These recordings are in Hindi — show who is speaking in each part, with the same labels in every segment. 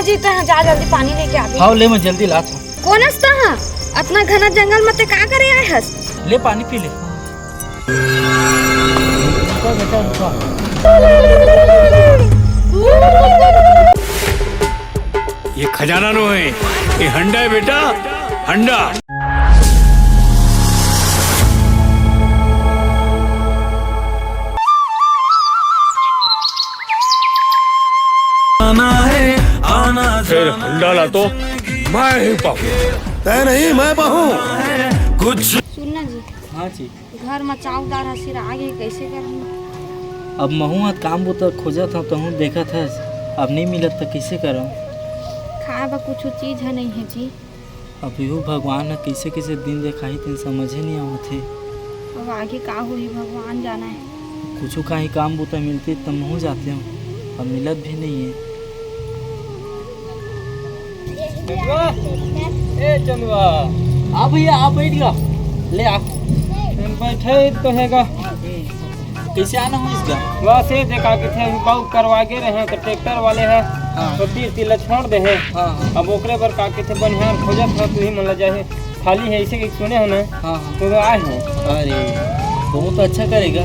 Speaker 1: जी तह जा जल्दी पानी लेके आ।
Speaker 2: हाँ ले मैं जल्दी लात हूँ।
Speaker 1: कौन हस्ता हाँ अपना घना जंगल में ते का करे आए हस?
Speaker 2: ले पानी पी ले। बेटा रुका।
Speaker 3: ये खजाना नो है, ये हंडा है बेटा, हंडा। आना है आना फिर हंडा ला तो मैं ही पाहूँ नहीं मैं पाहूँ कुछ।
Speaker 1: सुनना जी।
Speaker 2: हाँ जी।
Speaker 1: घर में चावदार हसीर आगे कैसे करूँ?
Speaker 2: अब महू काम तो खोजा था तो हूँ देखा था, अब नहीं मिलत तो कैसे करूँ?
Speaker 1: खाए बा कुछ चीज है नहीं है जी।
Speaker 2: अब यू भगवान ने कैसे कैसे दिन दिखाई तीन समझे नहीं आवत है।
Speaker 1: अब आगे का हुई भगवान जाना है।
Speaker 2: कुछ कहीं काम बूता मिलती तब महू जाते हूँ, अब मिलत भी नहीं है।
Speaker 4: चंदुआ
Speaker 2: हाँ भैया आप बैठ गया ले आ
Speaker 4: बैठे तो हैगा।
Speaker 2: कैसे आना हो इसका?
Speaker 4: वैसे देखा कि थे बहुत करवा के रहे तो ट्रैक्टर वाले है तो तीर छोड़ दे है। अब ओकरे पर का के थे बनिहार खोजत था, तू ही मन जाए खाली है ऐसे कि सुने हो ना। तो आए हो।
Speaker 2: अरे बहुत अच्छा करेगा,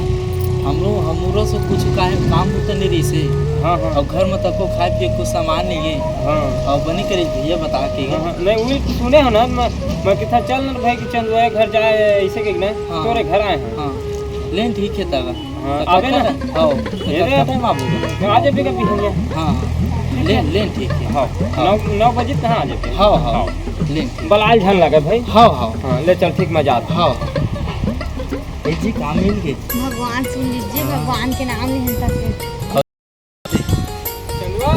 Speaker 2: हमरो से कुछ काम तो नहीं रही से। और घर में तक को खाए पिए कुछ सामान नहीं है। और बनी करे भैया बता के।
Speaker 4: नहीं वही सुने हो ना, मैं कितना चल न भाई कि चंदुआ घर जाए ऐसे कि ना तोरे घर आए हैं।
Speaker 2: लेन ठीक है तब
Speaker 4: आवे ना।
Speaker 2: हां ये टाइम आबो
Speaker 4: आ जाबे का बिहनिया।
Speaker 2: हां लेन ठीक है।
Speaker 4: हां 9 बजे कहां आ जाबे?
Speaker 2: हां लेन
Speaker 4: बलाल झन लगे भाई।
Speaker 2: हां ले
Speaker 4: चल ठीक मजा आता।
Speaker 2: हां जी काम मिल गए।
Speaker 1: भगवान सुन लीजिए, भगवान के नाम नहीं हंसता से।
Speaker 4: चंदुआ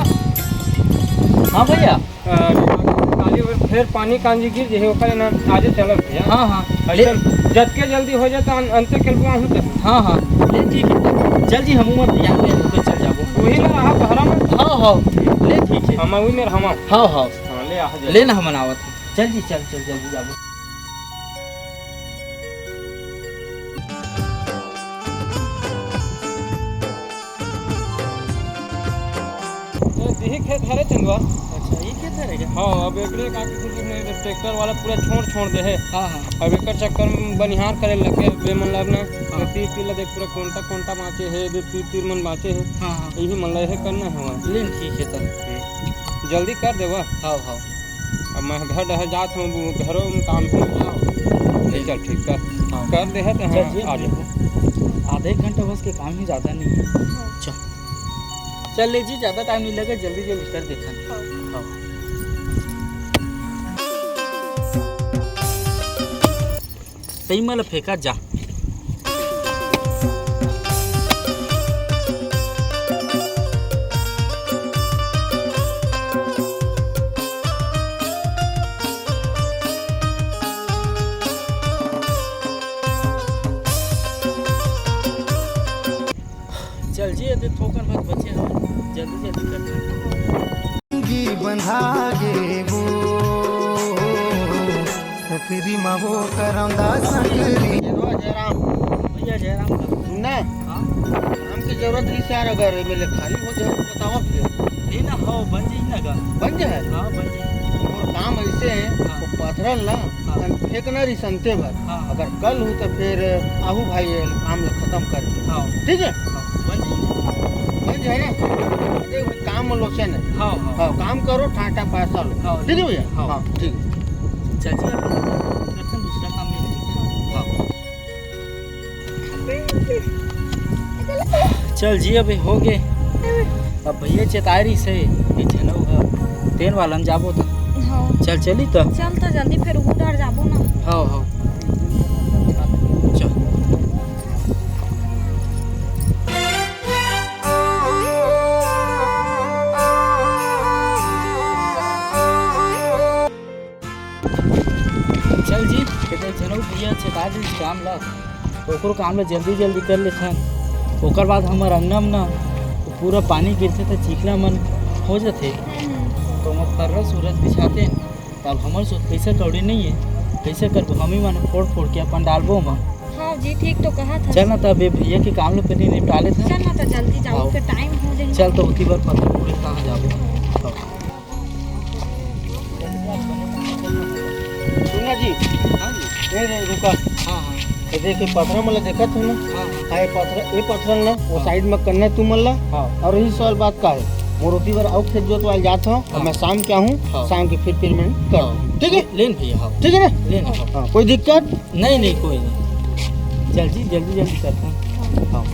Speaker 2: हाँ भैया
Speaker 4: काली फिर पानी कांजी गिर जे ओकर ना आजे चलत भैया।
Speaker 2: हाँ
Speaker 4: एकदम जतके जल्दी हो जाता अंते खेलबो हूं त।
Speaker 2: हाँ ले ठीक है चल जी हमू मत यहाँ ले होके चल जाबो
Speaker 4: वही ना रहा बहरा में।
Speaker 2: हाँ ले ठीक है
Speaker 4: हम वही में हम।
Speaker 2: हाँ
Speaker 4: ले आ
Speaker 2: ले ना हम आवत चल जी चल जल्दी जाबो।
Speaker 4: यही खेत है रे चंदुआ।
Speaker 2: अच्छा ये खेत है क्या?
Speaker 4: हाँ अब एकरे का ट्रैक्टर वाला पूरा छोड़ दे है।
Speaker 2: हाँ
Speaker 4: अब एक चक्कर में बनिहार करे लगे बे मन लगना तीर लगे पूरा कोंटा बाँचे है तीर मन बाँचे है। यही मन लगे करना है वहाँ।
Speaker 2: लेन ठीक है तब
Speaker 4: जल्दी कर देवा।
Speaker 2: हाँ
Speaker 4: अब मैं घर रह जात हूँ घरों में काम है। चल ठीक कर दे है तो आ जाओ।
Speaker 2: आधे घंटे बस के काम ही ज़्यादा नहीं है। चल ले जी ज़्यादा टाइम नहीं लगे जल्दी कर देखा। सही मतलब फेंका जा। चल जी यदि ठोकर मत बचे हो जल्दी करते
Speaker 5: बंधागे वो सकरी महो करंदा सकरी।
Speaker 2: भैया जयराम का
Speaker 5: सुनना काम की जरूरत ही सार अगर मिले खाली हो जाए बताओ फिर।
Speaker 2: नहीं ना हो बन जाए ना गा
Speaker 5: बन जाए।
Speaker 2: हाँ बन जाए
Speaker 5: और काम ऐसे है तो पथरल ना फेंकना रही संते भर। अगर कल हो तो फिर आहू भाई काम खत्म कर ठीक है बन जाए ना। काम लोचन है। हाँ काम करो ठाटा पैसा लो ठीक है भैया। हाँ ठीक है
Speaker 2: चल जी दूसरा काम चल जी अभी हो गए। अब भैया चेतारी से तेन वाला हम जाबो तो चल चली तो
Speaker 1: चल तो जल्दी फिर उधर जाबो ना।
Speaker 2: हाँ चल चल जी भैया चेतारी काम ला तो काम ला जल्दी कर लेते हैं। ओकर बाद हमार अंगना में ना पूरा पानी गिरते तो चिकना मन हो जाते तो हम फर्रा सूरज बिछाते तब हमारे साथ पैसा कौड़ी नहीं है कैसे कर हम ही मन फोड़ के अपन डालबो हम।
Speaker 1: हाँ जी ठीक तो कहा था।
Speaker 2: चल ना तब भैया के काम लोग पे निपटा ले थे।
Speaker 1: चल ना तो जल्दी जाओ फिर टाइम हो जाए।
Speaker 2: चल तो उसी बार पता पूरे कहाँ जाओ।
Speaker 5: जी
Speaker 2: हाँ जी
Speaker 5: ए रुका
Speaker 2: हाँ हाँ
Speaker 5: ये देखे पत्थर मला देखत हो ना
Speaker 2: हाँ
Speaker 5: हाय पत्थर ना वो साइड में करना तू मल्ला
Speaker 2: हाँ
Speaker 5: और यही सवाल बात का है मोरोती बार आउ खेत जोत वाल जाता हूँ और मैं शाम के आऊँ
Speaker 2: हाँ।
Speaker 5: शाम के फिर पेमेंट कर ठीक है
Speaker 2: लेन भैया हाँ
Speaker 5: ठीक है ना
Speaker 2: लेन हाँ
Speaker 5: हाँ कोई दिक्कत
Speaker 2: नहीं कोई नहीं जल्दी करते हैं हाँ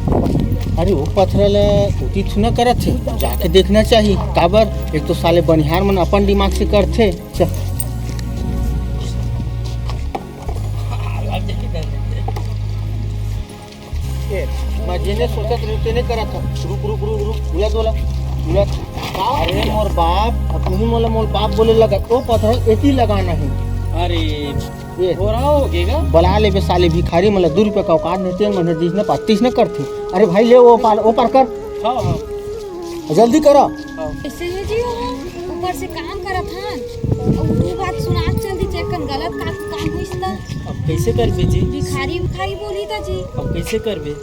Speaker 5: अरे वो पत्थर उती थुना करत थे जाके देखना चाहिए काबर एक तो साले बनिहार मन अपन दिमाग से करते चल मैं जेने सोचत रही तेने करत था रुक उलट अरे मोर बाप अब तुही मोर बाप बोले लगा ओ पत्थर एती लगाना है
Speaker 2: अरे
Speaker 5: ये
Speaker 2: हो रहा होगेगा
Speaker 5: बला ले बे साले भिखारी मतलब 2 रुपये का औकात देते हैं मैंने जिसने 35 न करती अरे भाई ले वो पार कर
Speaker 2: हाँ हाँ
Speaker 5: जल्दी करो
Speaker 1: ऐसे है जी वो ऊपर से काम करत हन और तू बात सुना जल्दी चेक कर गलत काम हुई था
Speaker 2: अब कैसे करबे जी
Speaker 1: भिखारी बोली था जी
Speaker 2: अब कैसे करबे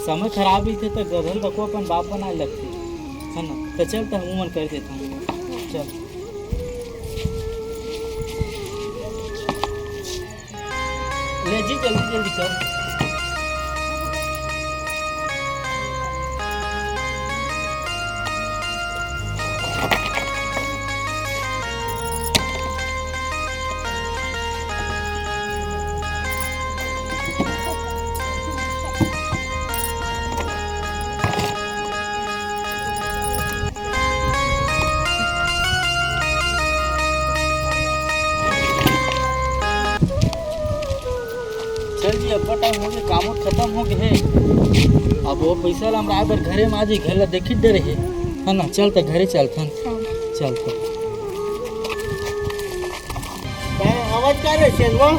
Speaker 2: समय खराब ही थे तो गधल तक अपन बाप बनाए लगते है ना तो चल तो हम मन कर देता हूँ चल ले जी जल्दी कर चल जी अब टाइम हो गया काम खत्म हो गए है अब वो पैसा ला हमरा अगर घरे में आज ही घर ला देखी दे रहे है ना चल तो घरे चलथन चल तो
Speaker 5: आवाज क्या रे चेंदवा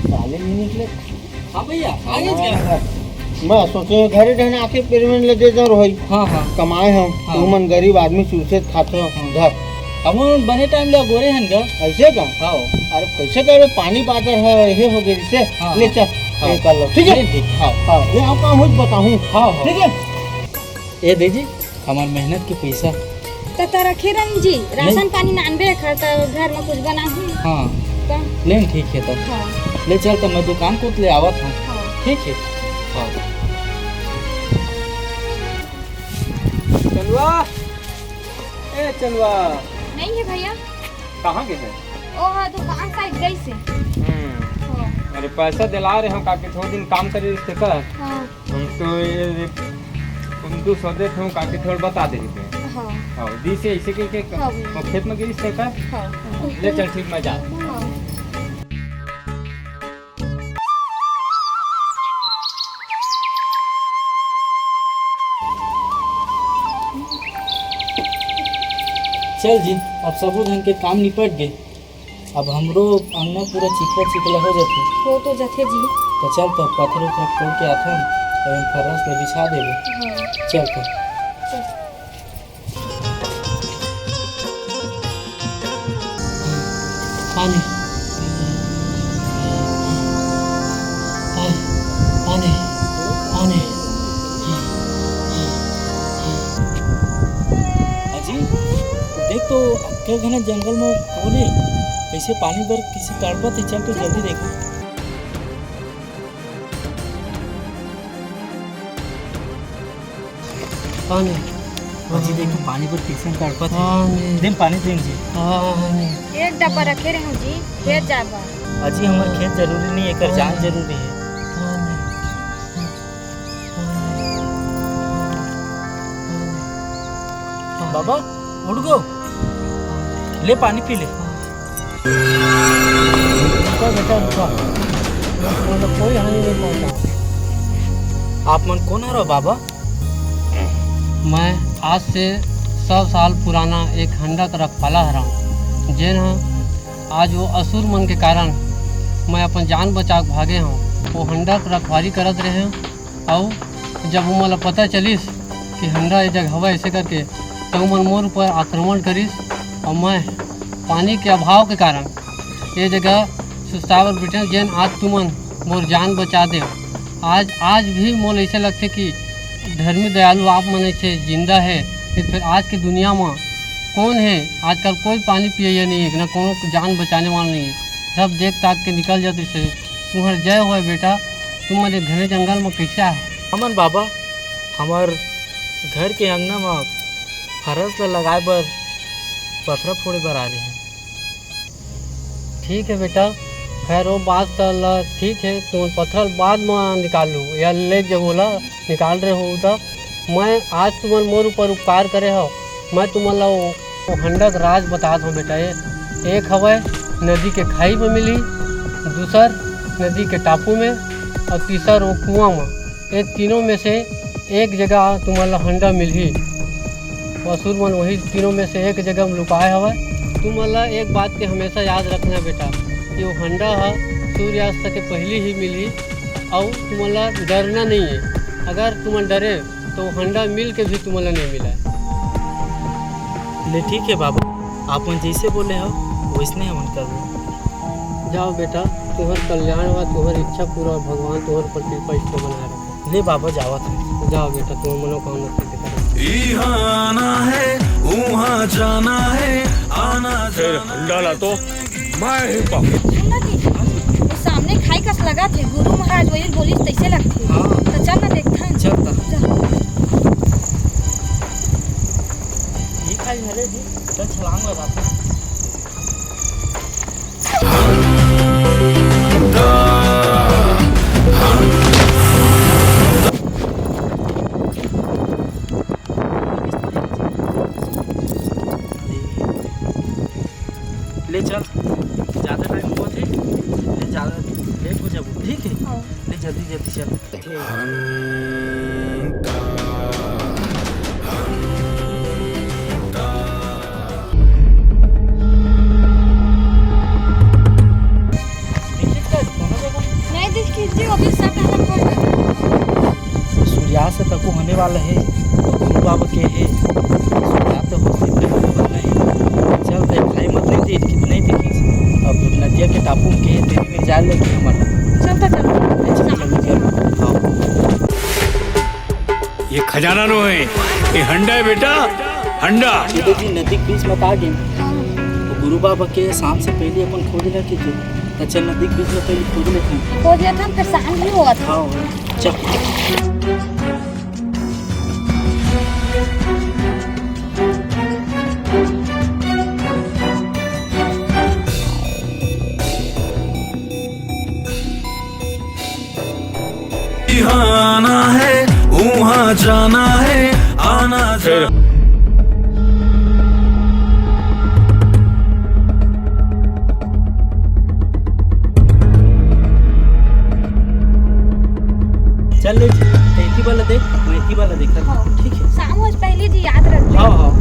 Speaker 5: साले नहीं निकले
Speaker 2: हाँ भैया आगे क्या
Speaker 5: मैं सोचे घरे रहने आके पेमेंट ले दे दो भाई
Speaker 2: हाँ हाँ
Speaker 5: कमाए हम
Speaker 2: हाँ।
Speaker 5: तू मन गरीब आदमी चूसे खाते घर
Speaker 2: हम बने टाइम ले गोरे हन गा
Speaker 5: ऐसे का
Speaker 2: हाँ
Speaker 5: अरे कैसे करे पानी पातर है ये हो गई से
Speaker 2: हाँ।
Speaker 5: ले चल
Speaker 2: हाँ।
Speaker 5: ये कर लो ठीक है
Speaker 2: ठीक हाँ
Speaker 5: हाँ ये आपका मुझ बताऊँ
Speaker 2: हाँ हाँ
Speaker 5: ठीक है
Speaker 2: ये दीजिए हमार मेहनत के पैसा
Speaker 1: तो रखे रंग जी राशन पानी नानबे खा तो घर में कुछ बना ही
Speaker 2: हाँ
Speaker 1: तो
Speaker 2: लेन ठीक है तब
Speaker 1: हाँ
Speaker 2: ले चल तो मैं दुकान को ले आवत हूँ
Speaker 1: हाँ
Speaker 2: ठीक है हाँ
Speaker 4: चलवा ए चलवा
Speaker 1: नहीं है भैया
Speaker 4: कहाँ के है
Speaker 1: ओ हाँ दुकान साइड गई से हाँ
Speaker 4: अरे पैसा दिला रहे हम काके थोड़ा दिन काम करे इसके का
Speaker 1: हाँ
Speaker 4: हम तो ये तुम तो सौदे थे काके थोड़ा बता दे रहे
Speaker 1: हाँ
Speaker 4: हाँ दी से ऐसे के
Speaker 1: हाँ।
Speaker 4: खेत में गिरी से का
Speaker 1: हाँ
Speaker 4: ले चल ठीक मैं जा
Speaker 1: हाँ
Speaker 2: चल जी अब सबू धन के काम निपट गए अब हमरो अंगना पूरा चिकला हो जाते
Speaker 1: हो तो जाते जी
Speaker 2: तो चल तो पत्थर उथर तोड़ के आते हैं और फर्श पे बिछा देबो
Speaker 1: हाँ
Speaker 2: चल तो
Speaker 5: पानी पानी पानी
Speaker 2: अजी देख तो क्या घना जंगल में बोले कैसे पानी भर किसी तड़पत ही चल तो जल्दी देखो
Speaker 5: पानी
Speaker 2: अजी देख तो पानी भर किसी तड़पत है दिन पानी दें जी
Speaker 1: एक डब्बा रखे रहे जी फिर जाबा
Speaker 2: अजी हमार खेत जरूरी नहीं है कर जान जरूरी है बाबा उठ गो ले पानी पी ले
Speaker 5: बेटा रुका कोई हानि नहीं पहुंचा
Speaker 2: आप मन कौन आ रहा बाबा
Speaker 6: मैं आज से 100 साल पुराना एक खंडक रखवाला हरा हूँ जे न आज वो असुर मन के कारण मैं अपन जान बचा के भागे हूँ वो हंडक रखवाली करत रहे और जब वो मला पता चलिस कि हंडा ये जगह हवा ऐसे करके तो मन मोर ऊपर आक्रमण करिस और मैं पानी के अभाव के कारण ये जगह सुस्तावर बैठे जेन आज तुमन मोर जान बचा दे आज भी मोल ऐसे लगते कि धर्मी दयालु आप मन से जिंदा है कि फिर आज की दुनिया में कौन है आजकल कोई पानी पिए नहीं है ना, कोनो जान बचाने वाला नहीं है, सब देख ताक के निकल जाते से। तुम्हार जय हो बेटा, तुम मेरे घने जंगल में कैसे आए?
Speaker 2: अमन बाबा हमार घर के अंगना में फरस ला लगाए बर पथरा फोड़े बर आ रहे हैं।
Speaker 6: ठीक है बेटा, खैर वो बात तो ठीक है, तुम पत्थर बाद में निकाल लो या ले जब बोला निकाल रहे हो तो मैं आज तुम्हारे मोर ऊपर उपकार करे हो। मैं तुम्हारा वो हंडक राज बता दूँ बेटा। एक हवा नदी के खाई में मिली, दूसर नदी के टापू में और तीसर वो कुआं में। ये तीनों में से एक जगह तुम्हारा हंडा मिल ही। असुर मन वही तीनों में से एक जगह में लुकाए हवा। तुम्हारा एक बात के हमेशा याद रखना बेटा कि वो हंडा है सूर्यास्त के पहले ही मिली और तुम्हारा डरना नहीं है। अगर तुम डरे तो हंडा मिल के भी तुम्हारा नहीं मिला है।
Speaker 2: ले ठीक है बाबा, आप जैसे बोले हो वैसने हम कर रहे।
Speaker 6: जाओ बेटा, तुम्हार कल्याण हुआ, तुम्हारी इच्छा पूरा, भगवान तुम्हारे पर कृपा इष्ट बनाए रखे।
Speaker 2: ले बाबा जावा था।
Speaker 6: जाओ बेटा, तुम्हारी मनोकामना पूरी करो।
Speaker 3: यहाँ आना है वहाँ जाना है, आना फिर डाला तो मैं ही पाऊँ।
Speaker 1: सुन ना जी, वो सामने खाई कस लगा थे, गुरु महाराज वही बोली तैसे लगते।
Speaker 2: हाँ।
Speaker 1: तो चल ना देखता है।
Speaker 2: चलता
Speaker 1: चल।
Speaker 2: ये खाई हरे जी, चल छलांग लगाते। ले चल, ज़्यादा टाइम हुआ थे, ले ज़्यादा लेट हो जाए, ठीक है?
Speaker 1: हाँ।
Speaker 2: ले जल्दी जल्दी चल।
Speaker 1: नहीं देख कीजिए, अभी सब डाला पड़।
Speaker 2: सूर्यास्त तक को होने वाला है, गुरु बाबा के है, सूर्यास्त होते नहीं। चल भाई खाई मत नहीं देख नहीं देखी। अब नदिया के टापू के है, तेरी में जाल लेके हमारा
Speaker 1: चलता चल।
Speaker 2: चल।
Speaker 3: ये खजाना नो है, ये हंडा है बेटा, हंडा।
Speaker 2: सीधे जी नदी के बीच में आ गए तो गुरु बाबा के शाम से पहले अपन खोज रखे थे। तो चल नदी के बीच में पहले खोज लेते हैं।
Speaker 1: खोज लेता फिर शाम भी हुआ था।
Speaker 2: हाँ चल।
Speaker 3: यहाँ आना है वहाँ जाना है, आना फिर
Speaker 2: चल ले जी, तैती वाला देख, मैती वाला देखा।
Speaker 1: हाँ।
Speaker 2: ठीक है।
Speaker 1: शाम हो पहले जी याद रख ले।
Speaker 2: हाँ हाँ।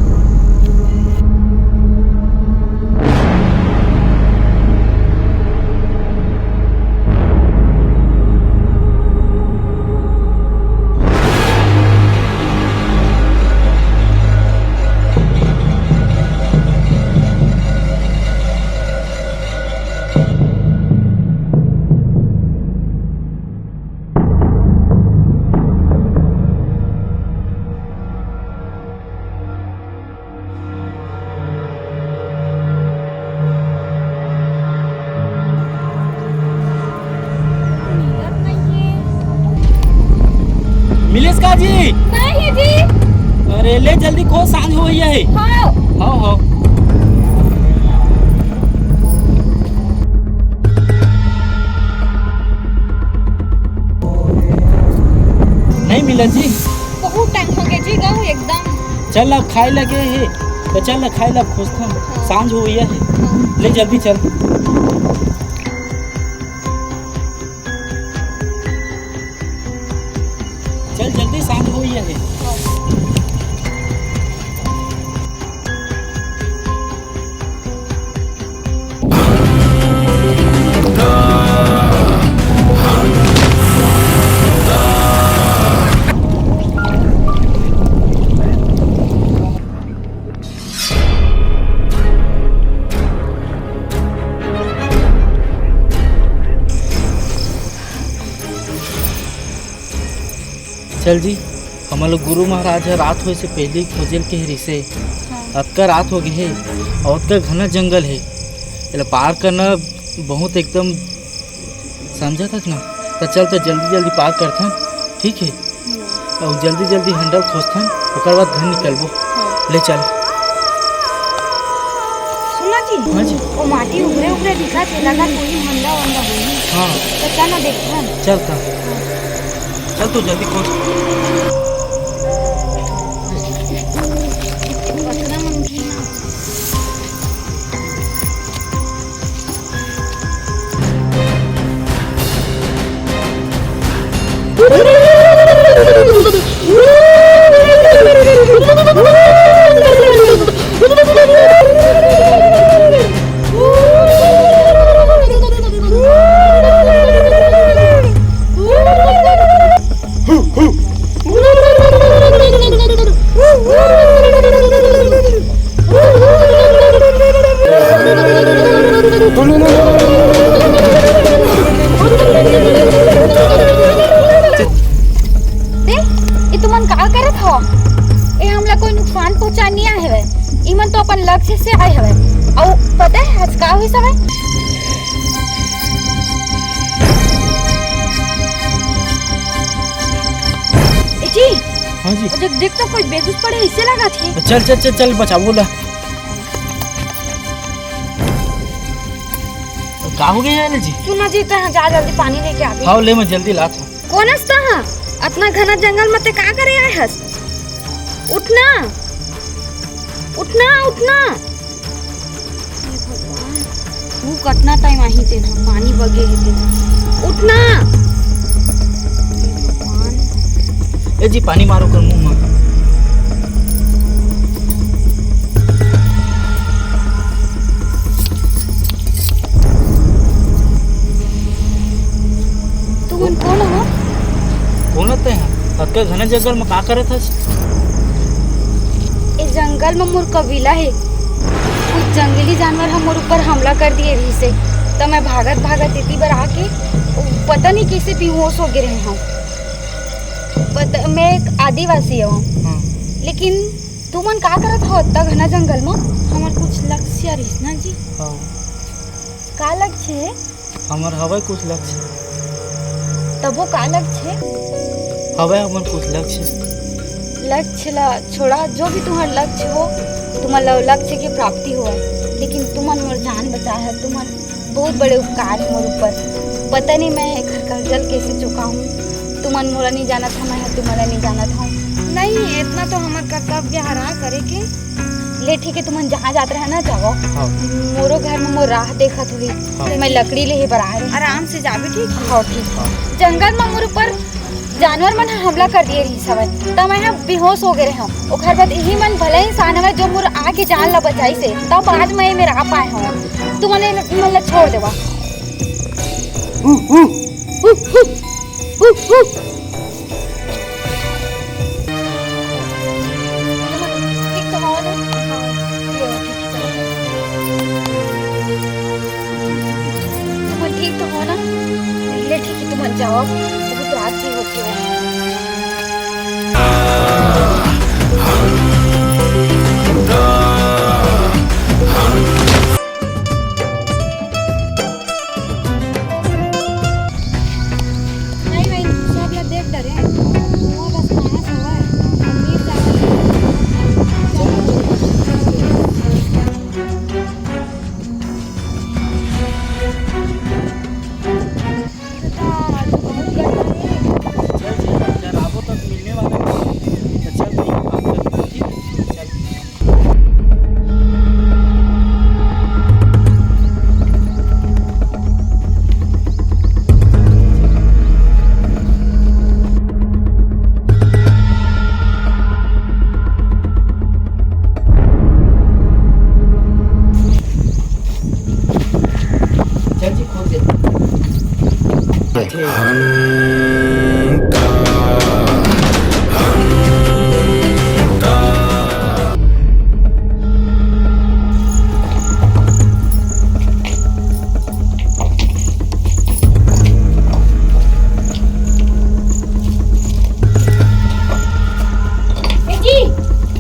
Speaker 2: मिलेश का जी,
Speaker 1: नहीं जी।
Speaker 2: अरे ले जल्दी खो, सांझ हो गई है।
Speaker 1: हाँ।
Speaker 2: हाँ हाँ। नहीं मिला जी।
Speaker 1: बहुत टाइम हो गया जी, गाँव एकदम।
Speaker 2: चल अब खाए लगे है तो चल ना खाए लब खोजता हूँ, सांझ हो गई है। ले जल्दी चल। चल जल्दी, सांझ हो गई है। चल जी, हमारे गुरु महाराज रात हो से पहले खोजल के रिसे।
Speaker 1: हाँ।
Speaker 2: अतका रात हो गई है और अतका घना जंगल है, એટલે पार करना बहुत एकदम समझा तक ना। तो चल तो जल्दी जल्दी पार करथन, ठीक है? और जल्दी जल्दी हैंडल खोजथन, ओकर बाद घर निकलबो। ले चल।
Speaker 1: सुना जी,
Speaker 2: हाँ जी।
Speaker 1: वो माटी उभरे उभरे दिखा थे, लगा कोई हंडा वंडा होई।
Speaker 2: हाँ
Speaker 1: तो चल ना देखथन।
Speaker 2: चल तू जल्दी खोज।
Speaker 1: पथरा मन भी ना। पहुंचानी आए हवे, इमन तो अपन लक्ष्य से आए हवे। और पता है आज का हुई समय? जी
Speaker 2: हाँ जी।
Speaker 1: जब देख तो कोई बेगुस पड़े इससे लगा थी।
Speaker 2: चल चल चल चल बचा बोला। का हो गया है ना जी?
Speaker 1: सुना जी तो जा जल्दी पानी लेके आ गई।
Speaker 2: हाँ ले मैं जल्दी लात हूँ।
Speaker 1: कौन हस्ता है? इतना घना जंगल में ते का करे आए हस? उठना उठना उठना। मुँह कटना टाइम आही थे ना, पानी बगे है थे। उठना।
Speaker 2: ए जी पानी मारो कर मुंह में।
Speaker 1: तुम कौन हो?
Speaker 2: कौन होते हैं? अतके घने जंगल में का करे था?
Speaker 1: इस जंगल में मोर कबीला है। कुछ जंगली जानवर हम मोर ऊपर हमला कर दिए रही से, तो मैं भागत भागत इतनी बार आके पता नहीं कैसे बेहोश हो गिरे हम। मैं एक आदिवासी हूँ।
Speaker 2: हाँ।
Speaker 1: लेकिन तुमन का करत हो इतना घना जंगल में? हमार कुछ लक्ष्य रही ना जी।
Speaker 2: हाँ।
Speaker 1: का लक्ष्य है?
Speaker 2: हमार हवा कुछ लक्ष्य।
Speaker 1: तब वो का लक्ष्य है?
Speaker 2: हवा हमार कुछ लक्ष्य।
Speaker 1: लक्ष्य ला छोड़ा, जो भी तुम्हारा लक्ष्य हो, तुम्हारा लक्ष्य की प्राप्ति हो। लेकिन तुमन मोर जान बचा है, तुमन बहुत बड़े उपकार है मोर ऊपर। पता नहीं मैं घर कर्जल कैसे चुका हूँ। तुमन मोरा नहीं जाना था, मैं तुम्हारा नहीं जाना था। नहीं इतना तो हमार कर्तव्य हरा करे के। ले ठीक है, तुमन जहाँ जाते रहे ना जाओ।
Speaker 2: हाँ।
Speaker 1: मोरो घर में मोर राह देखत हुई।
Speaker 2: हाँ।
Speaker 1: मैं लकड़ी ले ही बराबर आराम से जाबे। ठीक हाँ ठीक। जंगल में मोर ऊपर जानवर मन हमला कर दिए रही सवय, तब मैं बेहोश हो गए हूँ। ओखर बाद यही मन भले इंसान है जो मोर आके जान ला बचाई से, तब आज मैं मेरा आ पाए हूँ। तू मने मतलब छोड़ देवा। ठीक तो हो ना? तुम ठीक तो हो ना? ले ठीक है, तुम जाओ। बहुत रात ही होती है। नहीं सब लोग देख डरे हैं। वो बस कहाँ से हुआ है?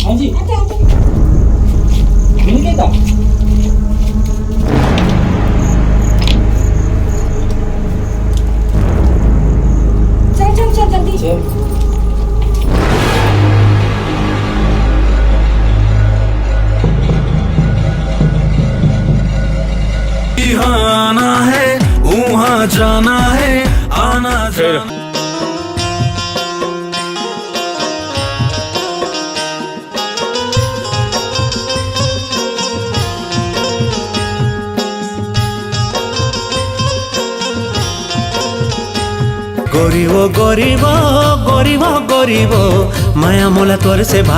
Speaker 1: अमीर
Speaker 3: जाना है आना जाना।
Speaker 7: গরিব গরিব গরিব গরিব মায়া মোলা তোর সে ভাই